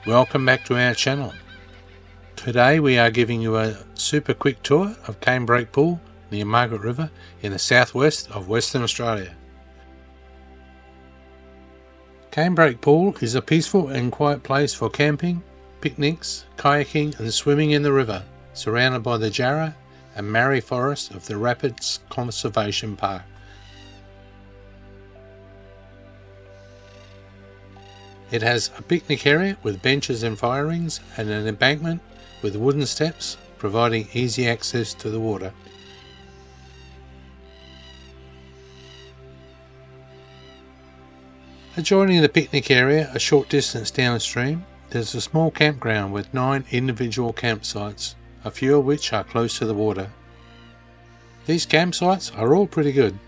Welcome back to our channel. Today we are giving you a super quick tour of Canebrake Pool near Margaret River in the southwest of Western Australia. Canebrake Pool is a peaceful and quiet place for camping, picnics, kayaking and swimming in the river, surrounded by the jarrah and marri forest of the Rapids Conservation Park. It has a picnic area with benches and fire rings and an embankment with wooden steps providing easy access to the water. Adjoining the picnic area, a short distance downstream, there's a small campground with 9 individual campsites, a few of which are close to the water. These campsites are all pretty good.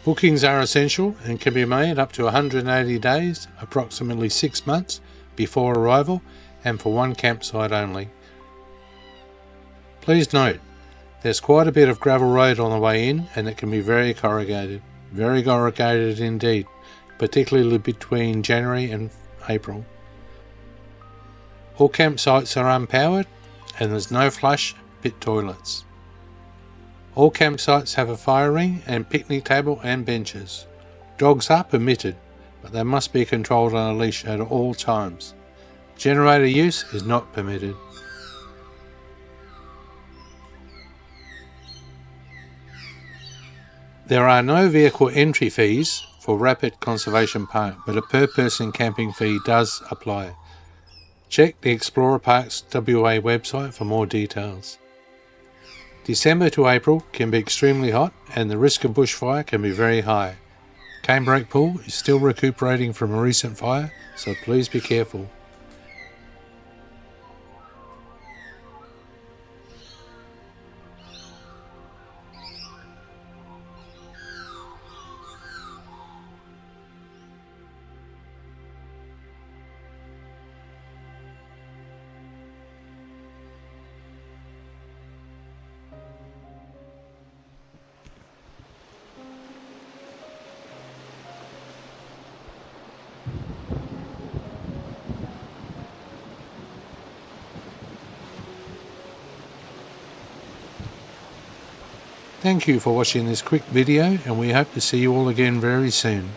Bookings are essential and can be made up to 180 days, approximately 6 months, before arrival and for one campsite only. Please note, there's quite a bit of gravel road on the way in and it can be very corrugated indeed, particularly between January and April. All campsites are unpowered and there's no flush pit toilets. All campsites have a fire ring and picnic table and benches. Dogs are permitted, but they must be controlled on a leash at all times. Generator use is not permitted. There are no vehicle entry fees for Rapid Conservation Park, but a per person camping fee does apply. Check the Explorer Parks WA website for more details. December to April can be extremely hot and the risk of bushfire can be very high. Canebrake Pool is still recuperating from a recent fire, so please be careful. Thank you for watching this quick video and we hope to see you all again very soon.